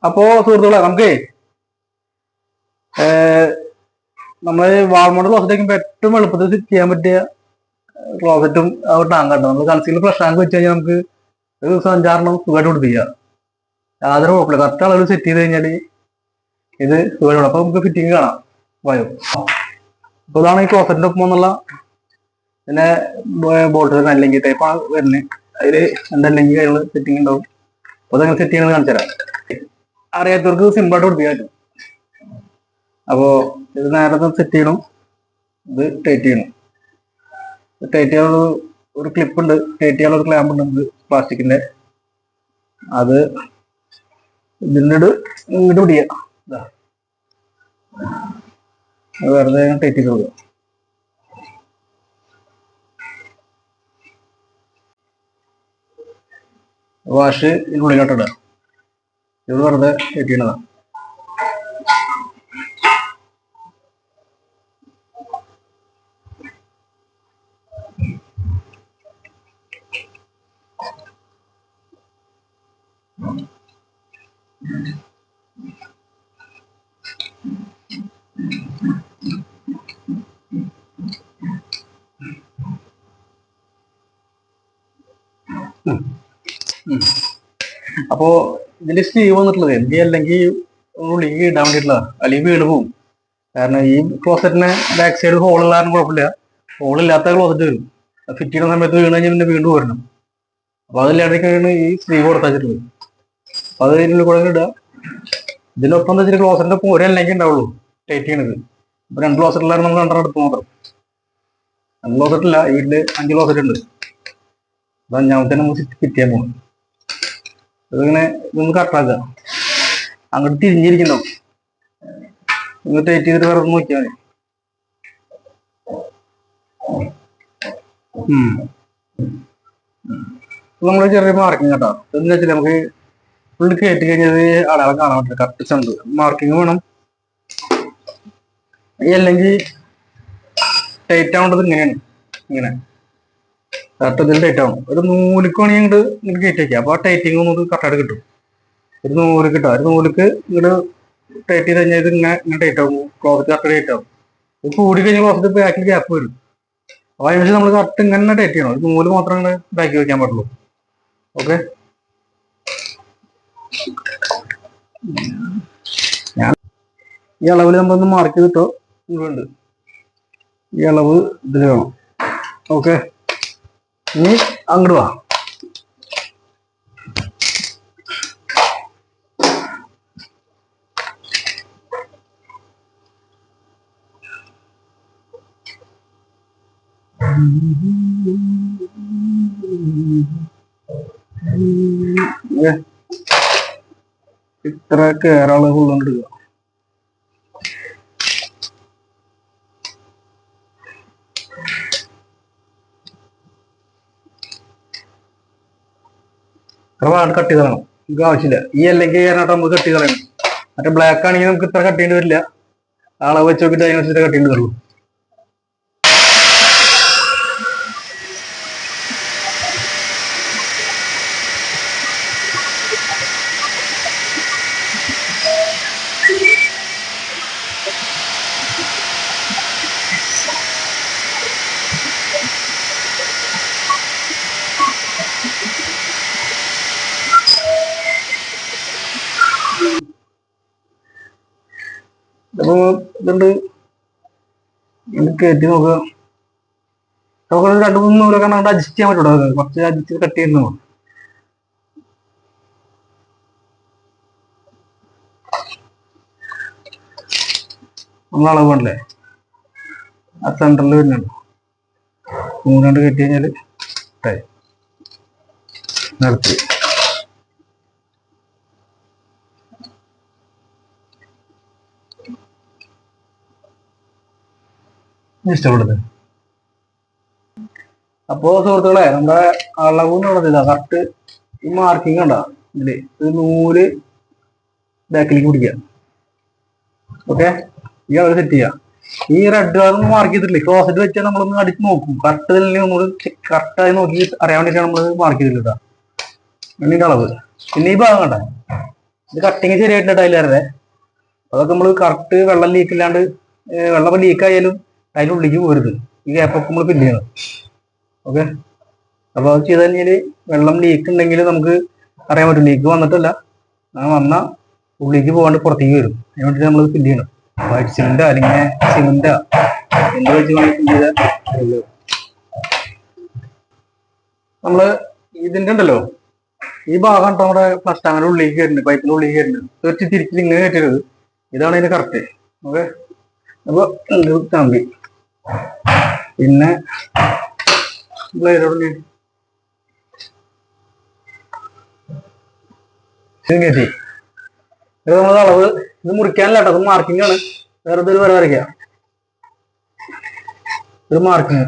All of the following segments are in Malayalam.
അപ്പോ സുഹൃത്തുക്കളെ നമുക്ക് നമ്മള് വാൾമോഡ് ക്ലോസറ്റ് വയ്ക്കുമ്പോൾ ഏറ്റവും എളുപ്പത്തിൽ ചെയ്യാൻ പറ്റിയ ക്ലോസറ്റും ടാങ്ക് കേട്ടോ. നമ്മൾ കൺസീലർ ഫ്ലഷ് ടാങ്ക് വെച്ച് കഴിഞ്ഞാൽ നമുക്ക് ഒരു ദിവസം 5-6 സുഖമായിട്ട് പിടിപ്പിക്കുക. യാതൊരു കുഴപ്പമില്ല. കറക്റ്റ് അളവിൽ സെറ്റ് ചെയ്ത് കഴിഞ്ഞാൽ ഇത് സുഖമായിട്ട്. അപ്പൊ നമുക്ക് ഫിറ്റിംഗ് കാണാം. വായോ അപ്പൊ ഇതാണ് ഈ ക്ലോസറ്റിന്റെ ഒപ്പം എന്നുള്ള പിന്നെ ബോൾട്ട് അല്ലെങ്കിൽ ടൈപ്പാണ് വരുന്നത്. അതില് എന്തല്ലെങ്കിൽ കാര്യങ്ങൾ സെറ്റിംഗ് ഉണ്ടാവും. അപ്പൊ അതങ്ങനെ സെറ്റ് ചെയ്യണമെന്ന് കാണിച്ചു തരാം. അറിയാത്തവർക്ക് സിമ്പിളായിട്ട് പിടിപ്പിക്കാൻ പറ്റും. അപ്പോ ഇത് നേരത്തെ സെറ്റ് ചെയ്യണം. ഇത് ടൈറ്റ് ചെയ്യണം. ടൈറ്റ് ചെയ്യാൻ ഒരു ക്ലിപ്പ് ഉണ്ട്, ടൈറ്റ് ചെയ്യാനുള്ള ഒരു ക്ലാമ്പ് ഉണ്ട് നമുക്ക് പ്ലാസ്റ്റിക്കിന്റെ. അത് ഇതിനോട് ഇങ്ങോട്ട് പിടിക്കുക. വെറുതെ ടൈറ്റ് ചെയ്ത് കൊടുക്കുക. വാഷ് ഇതിനുള്ളിലോട്ട് ഇടുക. ഇത് വെറുതെ ടൈറ്റ് ചെയ്യണതാണ്. അപ്പോ ഇതിന്റെ സ്റ്റീവ് വന്നിട്ടുള്ളത് എന്ത് അല്ലെങ്കിൽ ഉള്ളിലേക്ക് ഇടാൻ വേണ്ടിയിട്ടുള്ളതാണ്. അല്ലെങ്കിൽ വീട് പോകും. കാരണം ഈ ക്ലോസറ്റിന് ബാക്ക് സൈഡ് ഹോളുള്ള കാരണം കുഴപ്പമില്ല. ഹോളില്ലാത്ത ക്ലോസറ്റ് വരും. ഫിറ്റ് ചെയ്യുന്ന സമയത്ത് വീണ് കഴിഞ്ഞാൽ പിന്നെ വീണ്ടും വരണം. അപ്പൊ അതില്ലാതൊക്കെയാണ് ഈ സ്ലീവ് കൊടുത്തിട്ടുള്ളത്. അപ്പൊ അത് ഇതിനുള്ളിൽ കൂടെ ഇടുക. ഇതിനൊപ്പം എന്താ വെച്ചാൽ ക്ലോസറ്റിന്റെ ഒപ്പം ഒരു അല്ലെങ്കിൽ ഉണ്ടാവുള്ളൂ ടൈറ്റ് ചെയ്യണത്. അപ്പൊ 2 ക്ലോസറ്റിലാണ് നമ്മൾ 2 എടുത്ത് മാത്രം. 2 ക്ലോസറ്റ് ഇല്ല, ഈ വീട്ടില് 5 ക്ലോസറ്റ് ഉണ്ട്. അത് 5ാമത്തെ നമുക്ക് ഫിറ്റ് ചെയ്യാൻ പോകും. അതിങ്ങനെ ഇതൊന്ന് കറക്റ്റാക്കുക. അങ്ങോട്ട് തിരിഞ്ഞിരിക്കണ്ടാവും. നിങ്ങൾ ടൈറ്റ് ചെയ്തിട്ട് വേറെ നോക്കിയാൽ മതി. നമ്മൾ ചെറിയ മാർക്കിങ് കേട്ടോ. എന്ന് വെച്ചാൽ നമുക്ക് ഫുള്ള് കയറ്റി കഴിഞ്ഞത് അടയാളം കാണാൻ പറ്റില്ല. കറക്റ്റ് സെന്റർ മാർക്കിങ് വേണം. അല്ലെങ്കിൽ ടൈറ്റ് ആവേണ്ടത് ഇങ്ങനെയാണ്. ഇങ്ങനെ കറക്റ്റ് ഇതിൽ ടൈറ്റ് ആവണം. ഒരു നൂലിക്ക് വേണമെങ്കിൽ ഇങ്ങോട്ട് കയറ്റി വയ്ക്കുക. അപ്പൊ ആ ടൈറ്റിങ് നമുക്ക് കറക്റ്റായിട്ട് കിട്ടും. ഒരു നൂല് കിട്ടും. ഒരു നൂലിക്ക് ഇങ്ങോട്ട് ടൈറ്റ് ചെയ്ത് കഴിഞ്ഞാൽ ഇത് ഇങ്ങനെ ടൈറ്റ് ആവും. ക്ലോസറ്റ് കറക്റ്റ് ടൈറ്റ് ആവും. ഇത് കൂടി കഴിഞ്ഞാൽ ക്ലോസറ്റ് ബാക്കിൽ ഗ്യാപ്പ് വരും. അപ്പൊ അതിനുശേഷം നമ്മൾ കറക്റ്റ് ഇങ്ങനെ ടൈറ്റ് ചെയ്യണം. ഒരു നൂല് മാത്രം ഇങ്ങനെ ബാക്കി വെക്കാൻ പാടുള്ളൂ. ഓക്കെ, ഞാൻ ഈ അളവിൽ നമ്മളൊന്ന് മാർക്ക് ചെയ്തിട്ടോ ഉണ്ട്. ഈ അളവ് ഇതിൽ വേണം. ഓക്കെ, ഇനി അങ്ങോട്ട് വാ. ഇത്ര കേറാള് കൊള്ളുകൊണ്ടിരിക്കുക. ഇത്ര കട്ട് ചെയ്ത് കളയണം. നമുക്ക് ആവശ്യമില്ല. ഈ അല്ലെങ്കിൽ ഞാനായിട്ട് നമുക്ക് കട്ട് ചെയ്ത് കളയണം. മറ്റേ ബ്ലാക്ക് ആണെങ്കിൽ നമുക്ക് ഇത്ര കട്ട് ചെയ്യേണ്ടി വരില്ല. അളവ് വെച്ച് നോക്കിയിട്ട് അതിനനുസരിച്ച് കട്ട് ചെയ്യേണ്ടി വരുള്ളൂ. അപ്പൊ ഇതുണ്ട്, ഇത് കയറ്റി നോക്കുക. നമുക്ക് 2-3 നൂലൊക്കെ അഡ്ജസ്റ്റ് ചെയ്യാൻ പറ്റുള്ളൂ. കുറച്ച് അഡ്ജസ്റ്റ് കട്ട് ചെയ്യുന്നു. നമ്മൾ അളവ് വേണ്ടല്ലേ, ആ സെന്ററിൽ വരുന്നുണ്ട്. 3 കയറ്റി കഴിഞ്ഞാൽ നിർത്തി. ഇഷ്ടപ്പെടുന്നത്. അപ്പോ സുഹൃത്തുക്കളെ, നമ്മുടെ അളവ് എന്നുള്ളത് ഇതാ. കറക്റ്റ് ഈ മാർക്കിംഗ് ഉണ്ടോ ഇതില്, ഇത് നൂല് ബാക്കിലേക്ക് പിടിക്കുക. ഓക്കെ, ഈ അളവ് സെറ്റ് ചെയ്യാം. ഈ റെഡ് കളർ മാർക്ക് ചെയ്തിട്ടില്ലേ, ക്ലോസറ്റ് വെച്ചാൽ നമ്മളൊന്ന് അടിച്ച് നോക്കും. കറക്റ്റ് തന്നെ നമ്മൾ കറക്റ്റായി നോക്കി അറിയാൻ വേണ്ടിയിട്ടാണ് നമ്മൾ മാർക്ക് ചെയ്തിട്ടാ. ഇതിന്റെ അളവ്. പിന്നെ ഈ ഭാഗം കണ്ട, ഇത് കട്ടിങ് ശരിയായിട്ടില്ല ടൈലായിരുന്നേ. അതൊക്കെ നമ്മൾ കറക്റ്റ് വെള്ളം ലീക്ക് ഇല്ലാണ്ട്, വെള്ളം ലീക്ക് ആയാലും അതിനുള്ളിലേക്ക് പോരുത്. ഈ ഗ്യാപ്പൊക്കെ നമ്മൾ ഫില്ല് ചെയ്യണം. ഓക്കെ. അപ്പോൾ അത് ചെയ്ത് കഴിഞ്ഞാൽ വെള്ളം ലീക്ക് ഉണ്ടെങ്കിൽ നമുക്ക് അറിയാൻ പറ്റും. ലീക്ക് വന്നിട്ടല്ല, വന്ന ഉള്ളിലേക്ക് പോകാണ്ട് പുറത്തേക്ക് വരും. അതിന് വേണ്ടിയിട്ട് നമ്മൾ ഫില്ല് ചെയ്യണം. വൈറ്റ് സിമെന്റോ അല്ലെങ്കിൽ സിമെന്റോ എന്ത് വെച്ച് ഫില്ല് ചെയ്താൽ നമ്മള് ഇതിന്റെ ഉണ്ടല്ലോ ഈ ഭാഗം കേട്ടോ നമ്മുടെ ഫ്ലഷ് ടാങ്കിന്റെ ഉള്ളിലേക്ക് കയറുന്നത്, പൈപ്പിന്റെ ഉള്ളിലേക്ക് കയറുന്നത്. തീർച്ച തിരിച്ചിൽ ഇങ്ങനെ കയറ്റരുത്. ഇതാണ് ഇതിന്റെ കറക്റ്റ്. ഓക്കെ. അപ്പൊ കമ്പി പിന്നെ കയറ്റി ഇത് നമ്മള് അളവ് ഇത് മുറിക്കാനല്ല കേട്ടോ, അത് മാർക്കിംഗ് ആണ്. വേറെ ഒരു വര വരയ്ക്കുക. ഒരു മാർക്കിങ്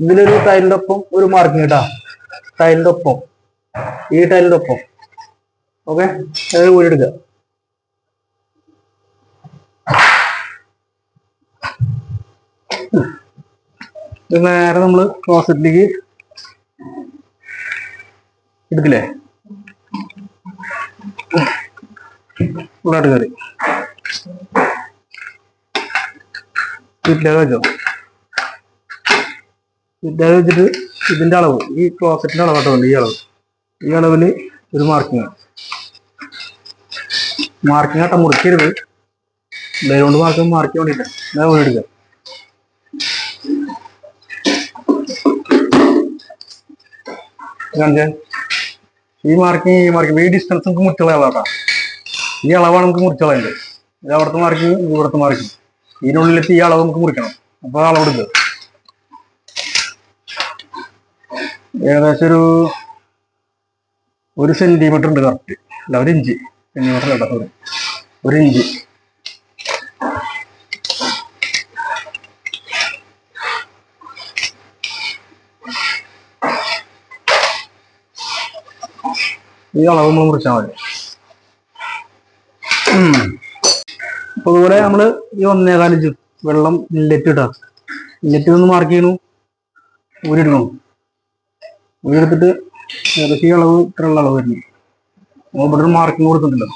ഇതിലൊരു ടൈലിന്റെ ഒപ്പം ഒരു മാർക്കിങ് കേട്ടാ, ടൈലിന്റെ ഒപ്പം, ഈ ടൈലിന്റെ ഒപ്പം. ഓക്കെ. അത് ഊരിയെടുക്കുക. ഇത് നേരെ നമ്മള് ക്ലോസറ്റിലേക്ക് എടുക്കില്ലേ, ഉള്ളാട്ട് കയറി വീട്ടിലേക്ക് വെച്ചോ. വീട്ടിലേക്ക് വെച്ചിട്ട് ഇതിന്റെ അളവ്, ഈ ക്ലോസറ്റിന്റെ അളവാട്ടുണ്ട്, ഈ അളവില് ഒരു മാർക്കിങ് ആട്ടം മുറിക്കരുത്. കൊണ്ട് മാർക്ക് വേണ്ടിട്ട് ഞാൻ വീടെടുക്കുക. ഈ മാർക്കിങ് ഈ ഡിസ്റ്റൻസ് നമുക്ക് മുറിച്ചുള്ള അളവാട്ടാ. ഈ അളവാണ് നമുക്ക് മുറിച്ചുള്ളത്. ഇത് അവിടുത്തെ മാർക്കിങ്, ഇവിടുത്തെ മാർക്കിങ്, ഇതിനുള്ളിലെത്തി ഈ അളവ് നമുക്ക് മുറിക്കണം. അപ്പൊ അളവെടുക്കുക. ഏകദേശം ഒരു സെന്റിമീറ്റർ ഉണ്ട് കറക്റ്റ്. അല്ല, ഒരു ഇഞ്ച്. സെന്റിമീറ്റർ കേട്ടോ, സോറി, ഒരു ഇഞ്ച്. ഈ അളവ് നമ്മൾ മുറിച്ചാൽ മതി. അപ്പൊ ഇവിടെ നമ്മള് ഈ 1.25 ഇഞ്ച് വെള്ളം ഇല്ലറ്റ് ഇട്ടാ. ഇല്ലറ്റ് ഒന്ന് മാർക്ക് ചെയ്യണു, ഊരിടണം. ഊരിയെടുത്തിട്ട് ഏകദേശം ഈ അളവ് ഇത്രയുള്ള അളവ് വരുന്നു. ഇവിടെ ഒരു മാർക്കിങ് കൊടുക്കുന്നുണ്ടല്ലോ,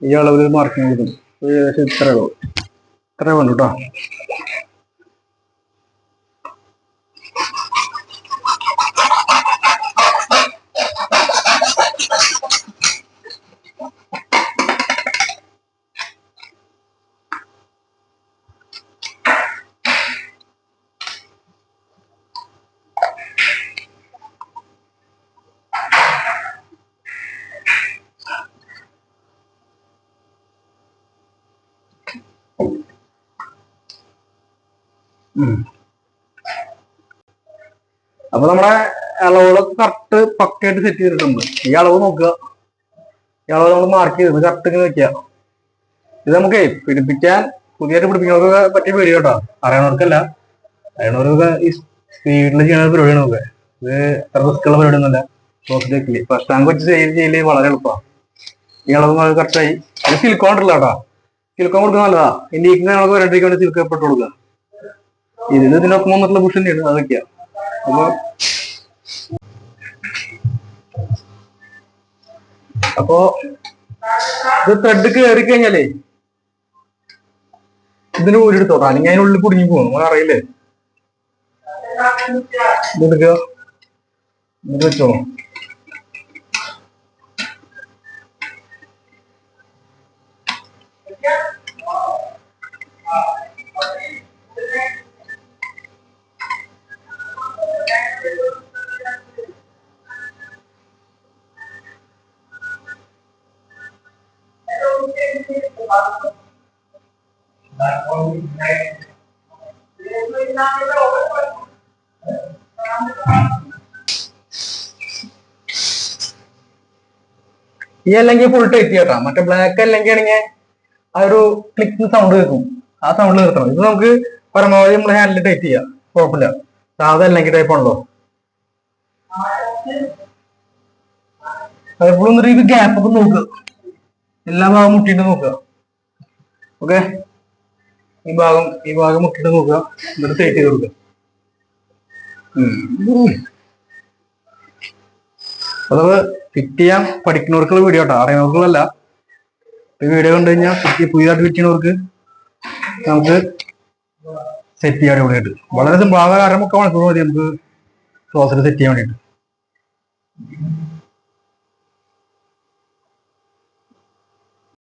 ഈ അളവിൽ മാർക്കിങ് കൊടുക്കുന്നുണ്ട്. ഏകദേശം ഇത്ര അളവ്, ഇത്ര വേണ്ടു കേട്ടോ. അപ്പൊ നമ്മുടെ അളവുകളൊക്കെ കറക്റ്റ് പക്കയായിട്ട് സെറ്റ് ചെയ്തിട്ടുണ്ട്. ഈ അളവ് നോക്കുക, ഈ അളവ് നമ്മൾ മാർക്ക് ചെയ്ത് കറക്റ്റ് ഇങ്ങനെ വെക്കുക. ഇത് നമുക്ക് പിടിപ്പിക്കാൻ, പുതിയതായിട്ട് പിടിപ്പിക്കുന്നവർക്ക് പറ്റിയ പേടി കേട്ടോ. അറിയണവർക്കല്ല, അറിയണവർക്കൊക്കെ ഈ സ്പീഡിൽ ചെയ്യുന്ന പരിപാടിയാണ്. നമുക്ക് ഇത് അത്ര റിസ്ക് ഉള്ള പരിപാടിയൊന്നുമല്ല. ഫസ്റ്റ് ടാങ്ക് വെച്ച് ചെയ്യല് വളരെ എളുപ്പമാണ്. ഈ അളവ് കറക്റ്റായി. അത് സിലിക്കോൺ ഉണ്ടല്ലോ കേട്ടോ, സിലിക്കോൺ കൊടുക്കുക നല്ലതാ. ഈ ലീക്കിന് നമുക്ക് വരാണ്ടിരിക്കാൻ വേണ്ടി സിലിക്കോൺ പെട്ട് കൊടുക്കുക. ഇതിനൊപ്പം വന്നിട്ടുള്ള ബുഷ് തന്നെയാണ്, അതൊക്കെയാ. അപ്പൊ ഇത് ത്രെഡ് കയറി കഴിഞ്ഞാലേ ഇതിന് ഊരിയെടുത്തോട്ടോ, അല്ലെങ്കിൽ അതിനുള്ളിൽ കുടുങ്ങി പോകും. നമ്മൾ അറിയില്ലേ. ഇതെടുക്കുക, ഇത് വെച്ചോളൂ. ഈ അല്ലെങ്കിൽ ഫുൾ ടൈറ്റ് കേട്ടോ. മറ്റേ ബ്ലാക്ക് അല്ലെങ്കിൽ ആണെങ്കിൽ ആ ഒരു ക്ലിക്ക് സൗണ്ട് കേൾക്കും, ആ സൗണ്ട് നിർത്തണം. ഇത് നമുക്ക് പരമാവധി നമ്മൾ ഹാൻഡിൽ ടൈറ്റ് ചെയ്യാം, കുഴപ്പമില്ല. സാധാ അല്ലെങ്കിൽ ടൈപ്പ് ആണല്ലോ. എപ്പോഴും ഇത് ഗ്യാപ്പ് ഒക്കെ നോക്കുക, എല്ലാ ഭാഗം മുട്ടിയിട്ട് നോക്കുക. ഓക്കെ. ഈ ഭാഗം മുട്ടിട്ട് നോക്കുക, എന്നിട്ട് ടൈറ്റ് ചെയ്ത് കൊടുക്കുക. അഥവാ ഫിറ്റ് ചെയ്യാൻ പഠിക്കുന്നവർക്കുള്ള വീഡിയോ കേട്ടോ, അറിയുന്നവർക്കുള്ളല്ല. ഈ വീഡിയോ കണ്ടു കഴിഞ്ഞാൽ പുതിയതായിട്ട് ഫിറ്റ് ചെയ്യുന്നവർക്ക് നമുക്ക് സെറ്റ് ചെയ്യാൻ വേണ്ടിയിട്ട് വളരെ സിമ്പിൾ. ആകെ 1/2 മുക്കാൽ മണിക്കൂർ മതി നമുക്ക് ക്ലോസറ്റ് സെറ്റ് ചെയ്യാൻ വേണ്ടിയിട്ട്.